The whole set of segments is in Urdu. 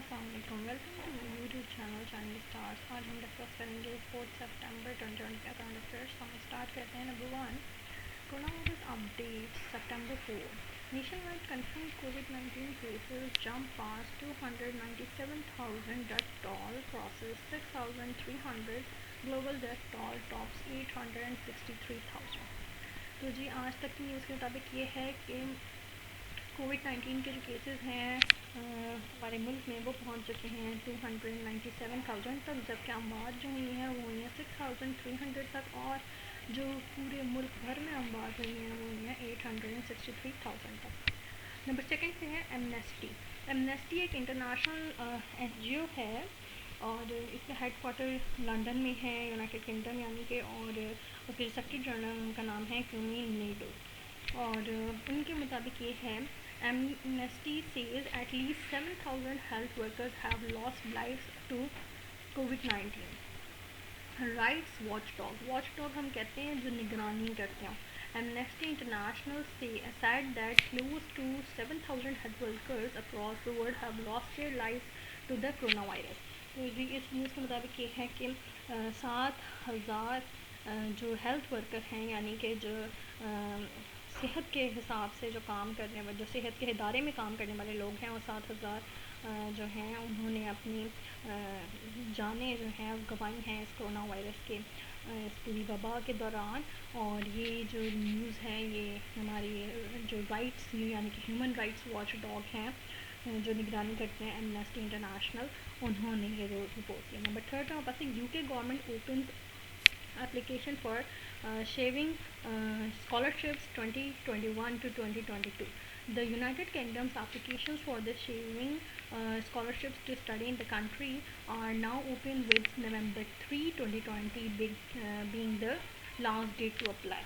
السلام علیکم، welcome to my YouTube channel Chinese stars. آج ہم ڈسکس کریں گے 4 سپٹمبر 2020 کا کرنٹ افیئرس. ہم اسٹارٹ کرتے ہیں. Number 1، coronavirus update September 4. Nationwide confirm COVID-19 cases jump past 297,000, death toll crosses 6,300, global death toll tops 863,000. تو جی آج تک کی نیوز کے مطابق یہ ہے کہ COVID-19 کے جو کیسز ہیں ہمارے ملک میں وہ پہنچ چکے ہیں 297,000 تک، جبکہ اموات جو ہوئی ہیں وہ ہوئی ہیں 6,300 تک، اور جو پورے ملک بھر میں اموات ہوئی ہیں وہ ہوئی ہیں 863,000 تک. نمبر 2 پہ ہے ایمنیسٹی. ایمنیسٹی ایک انٹرنیشنل این جی او ہے اور اس کا ہیڈ کوارٹر لنڈن میں ہے، یونائٹڈ کنگڈم یعنی کہ، اور اس کے سیکرٹری جنرل کا نام ہے کیومی نیڈو. اور ان کے مطابق یہ ہے Amnesty says at least 7,000 health workers have lost lives to COVID-19. Rights watch dog ہم کہتے ہیں جو نگرانی کرتے ہیں. Amnesty International said that close to 7,000 health workers across the world have lost their lives to the coronavirus. تو اس نیوز کے مطابق یہ ہے کہ 7,000 جو ہیلتھ ورکر ہیں، یعنی کہ جو صحت کے حساب سے جو کام کرنے والے، جو صحت کے ادارے میں کام کرنے والے لوگ ہیں، وہ 7,000 جو ہیں انہوں نے اپنی جانیں جو ہیں گنوائی ہیں اس کرونا وائرس کے اس پوری وبا کے دوران. اور یہ جو نیوز ہے یہ ہماری جو رائٹس یعنی کہ ہیومن رائٹس واچ ڈاگ ہیں جو نگرانی کرتے ہیں ایمنیسٹی انٹرنیشنل، انہوں نے یہ رپورٹ کیا. نمبر 3 ہمارے پاس یو کے government opens application for shaving scholarships 2021 to 2022. The United Kingdom's applications for the shaving scholarships to study in the country are now open with November 3, 2020 being the last date to apply.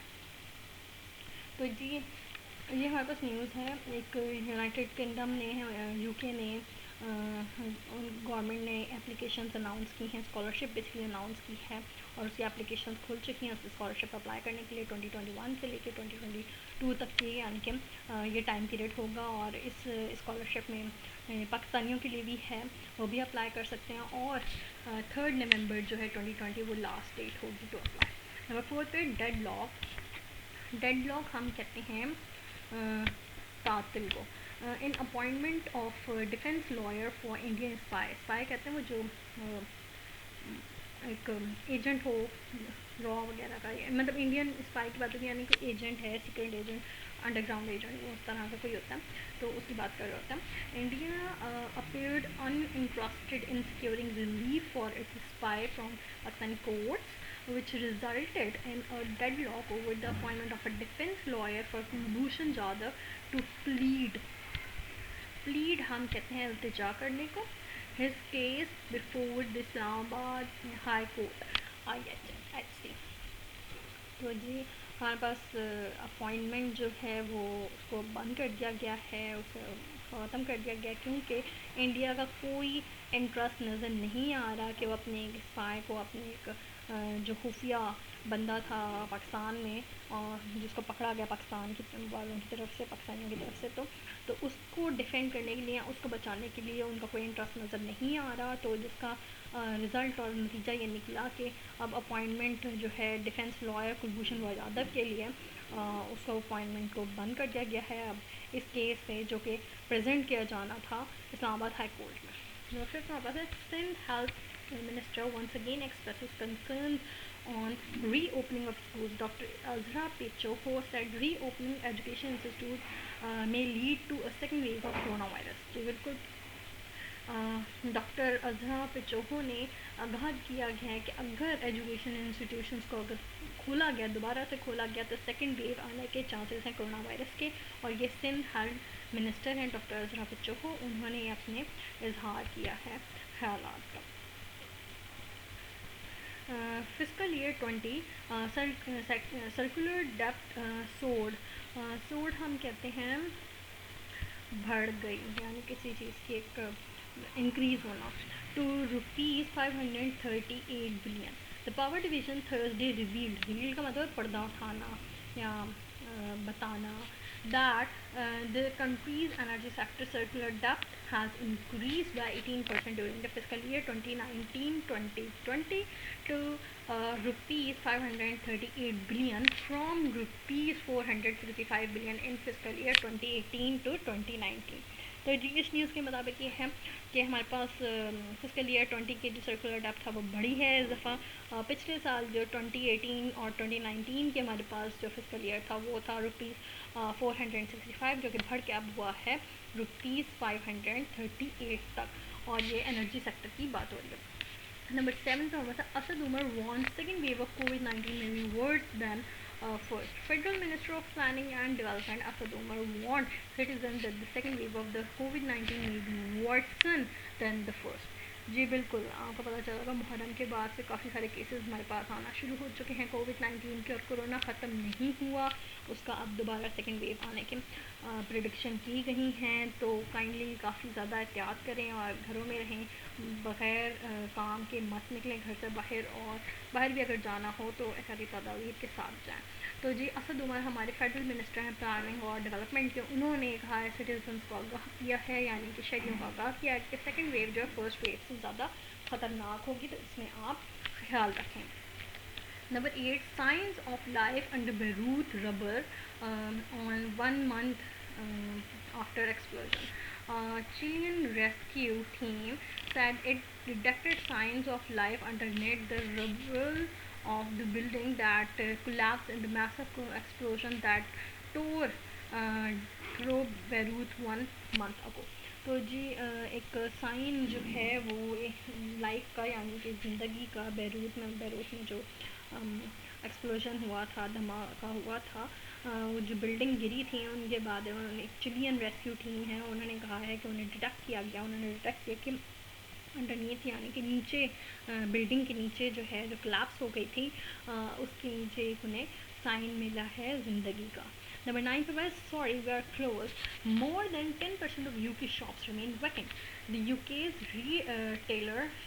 تو جی یہ ہمارے پاس نیوز ہے. ایک یونائٹڈ کنگڈم نے، یو کے نے، گورنمنٹ نے اپلیکیشنز اناؤنس کی ہیں، اسکالرشپ بیسکلی اناؤنس کی ہے اور اس کی اپلیکیشنز کھل چکی ہیں اس اسکالرشپ اپلائی کرنے کے لیے 2021 سے لے کے 2022 تک کی، یعنی کہ یہ ٹائم پیریڈ ہوگا. اور اس اسکالرشپ میں پاکستانیوں کے لیے بھی ہے، وہ بھی اپلائی کر سکتے ہیں. اور 3 نومبر جو ہے 2020 وہ لاسٹ ڈیٹ ہوگی ٹو اپلائی. نمبر 4 پہ ڈیڈ لاک ہم کہتے ہیں تعطل کو. In appointment of defence lawyer for Indian spy کہتے ہیں وہ جو ایک ایجنٹ ہو را وغیرہ کا، مطلب انڈین اسپائی کی بات ہوتی ہے، یعنی کہ ایجنٹ ہے، سیکرٹ ایجنٹ، انڈر گراؤنڈ ایجنٹ، اس طرح کا کوئی ہوتا ہے، تو اس کی بات کر رہا ہوتا ہے. India appeared interested in securing relief for its spy from Pakistani courts which resulted in a deadlock over the appointment of a defense lawyer for Kulbhushan Jadhav to plead ہم کہتے ہیں التجا کرنے کو his case before the Islamabad High Court IHC. تو جی ہمارے پاس اپوائنٹمنٹ جو ہے وہ اس کو بند کر دیا گیا ہے، اسے ختم کر دیا گیا، کیونکہ انڈیا کا کوئی انٹرسٹ نظر نہیں آ رہا کہ وہ اپنے ایک اسپائی کو، اپنے ایک جو خفیہ بندہ تھا پاکستان میں اور جس کو پکڑا گیا پاکستان کی والوں کی طرف سے، پاکستانیوں کی طرف سے، تو اس کو ڈیفینڈ کرنے کے لیے، اس کو بچانے کے لیے ان کا کوئی انٹرسٹ نظر نہیں آ رہا. تو جس کا رزلٹ اور نتیجہ یہ نکلا کہ اب اپوائنٹمنٹ جو ہے ڈیفینس لائر کلبھوشن یادو کے لیے اس کا اپوائنٹمنٹ کو بند کر دیا گیا ہے اب اس کیس سے، جو کہ پریزنٹ کیا جانا تھا اسلام آباد ہائی کورٹ میں. پھر ہمارے پاس ہے Sindh health minister once again expresses concerns on reopening of schools. Dr. Azra Pechoho said reopening education institutes may lead to a second wave of coronavirus. جی بالکل، ڈاکٹر اظہر پچوہو نے آگاہ کیا گیا ہے کہ اگر ایجوکیشن انسٹیٹیوشنس کو اگر کھولا گیا، دوبارہ سے کھولا گیا، تو سیکنڈ ویو آنے کے چانسز ہیں کرونا وائرس کے. اور یہ سندھ ہیلتھ منسٹر ہیں ڈاکٹر اظہر پچوہو، انہوں نے اپنے اظہار کیا ہے خیالات کا. فسکل ایئر 20 سرکولر ڈیپٹ سوڈ ہم کہتے ہیں بڑھ گئی، یعنی کسی چیز کی ایک انکریز ہونا، to ₹538 billion. The power division Thursday reveal کا مطلب پردہ اٹھانا یا بتانا that the country's energy sector circular debt has increased by 18% during the fiscal year 2019-2020 to rupees 538 billion from rupees 465 billion in fiscal year 2018 to 2019. تو جی اس نیوز کے مطابق یہ ہے کہ ہمارے پاس فسکل ایئر 20 کی جو سرکولر ڈیپ تھا وہ بڑی ہے اس دفعہ. پچھلے سال جو 2018 اور 2019 کے ہمارے پاس جو فسکل ایئر تھا وہ تھا روپیز 465 جو کہ بڑھ کے اب ہوا ہے روپیز 538 تک, اور یہ انرجی سیکٹر کی بات ہو رہی ہے. Number 7 پہ ہوا تھا Asad Umar warns second wave of COVID-19 may be worse than first. Federal Minister of Planning and Development Asad Umar warned citizens that the second wave of the COVID-19 may be worse than the first. جی بالکل, آپ کو پتہ چلا گا محرم کے بعد سے کافی سارے کیسز ہمارے پاس آنا شروع ہو چکے ہیں کووڈ-19 کے, اور کرونا ختم نہیں ہوا, اس کا اب دوبارہ سیکنڈ ویو آنے کی پریڈکشن کی گئی ہیں. تو کائنڈلی کافی زیادہ احتیاط کریں اور گھروں میں رہیں, بغیر کام کے مت نکلیں گھر سے باہر, اور باہر بھی اگر جانا ہو تو احتیاطی تدابیر کے ساتھ جائیں. تو جی اسد عمر ہمارے فیڈرل منسٹر ہیں پلاننگ اور ڈیولپمنٹ کے, انہوں نے کہا ہے سٹیزنس کو آگاہ کیا ہے, یعنی کہ شہریوں کو آگاہ کیا ہے کہ سیکنڈ ویو جو ہے فرسٹ ویو سے زیادہ خطرناک ہوگی, تو اس میں آپ خیال رکھیں. Number 8, signs of life under Beirut rubble on 1 month after explosion. Chilean rescue team said it detected signs of life underneath the rubble of the building that collapsed in the massive explosion that tore through Beirut 1 month ago. تو جی ایک سائن جو ہے وہ لائف کا یعنی کہ زندگی کا بیروت میں جو ایکسپلوژن ہوا تھا, دھماکہ ہوا تھا, وہ جو بلڈنگ گری تھی ان کے بعد انہوں نے چلین ریسکیو ٹیم ہے, انہوں نے کہا ہے کہ انہیں ڈیٹیکٹ کیا گیا, انہوں نے ڈیٹیکٹ کیا کہ انڈرنیتھ یعنی کہ نیچے بلڈنگ کے نیچے جو ہے جو کلیپس ہو گئی تھی اس کے نیچے ایک انہیں سائن ملا ہے زندگی کا. Number 9 provides, sorry, we are closed. More than 10% of UK shops remain vacant. The UK's retailers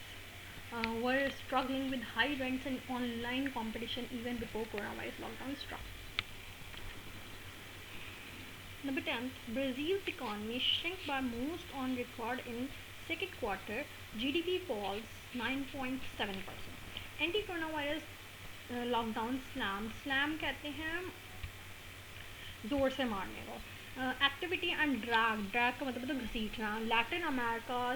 were struggling with high rents and online competition even before coronavirus lockdown struck. Number 10, Brazil's economy shrank by most on record in second quarter. GDP falls 9.7%. Anti-coronavirus lockdown slam کہتے ہیں زور سے مارنے کو. ایکٹیویٹی اینڈ ڈریگ کا مطلب گھسیٹنا. Latin America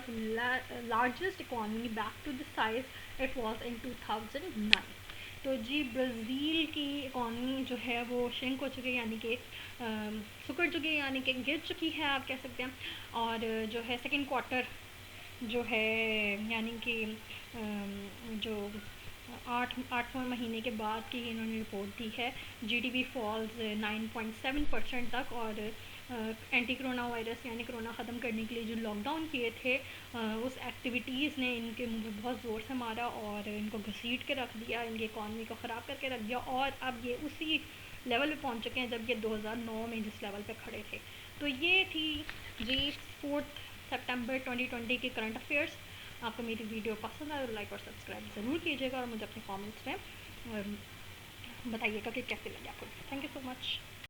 largest economy back to the size it was in 2009. تو جی برازیل کی اکانومی جو ہے وہ شرنک ہو چکی ہے, یعنی کہ سکڑ چکی ہے, یعنی کہ گر چکی ہے آپ کہہ سکتے ہیں. اور جو ہے سیکنڈ کوارٹر جو ہے یعنی کہ جو آٹھواں مہینے کے بعد کی انہوں نے رپورٹ دی ہے, جی ڈی پی فالز 9.7% تک. اور اینٹی کرونا وائرس یعنی کرونا ختم کرنے کے لیے جو لاک ڈاؤن کیے تھے اس ایکٹیویٹیز نے ان کے منہ پہ بہت زور سے مارا اور ان کو گھسیٹ کے رکھ دیا, ان کی اکانومی کو خراب کر کے رکھ دیا, اور اب یہ اسی لیول پہ پہنچ چکے ہیں جب یہ 2009 میں جس لیول پہ کھڑے تھے. تو یہ تھی جی 4 سپٹمبر 2020 کے کرنٹ افیئرس. آپ کو میری ویڈیو پسند آئے تو لائک اور سبسکرائب ضرور کیجیے گا, اور مجھے اپنے کامنٹس میں بتائیے گا کہ کیسے لگے آپ کو. Thank you so much.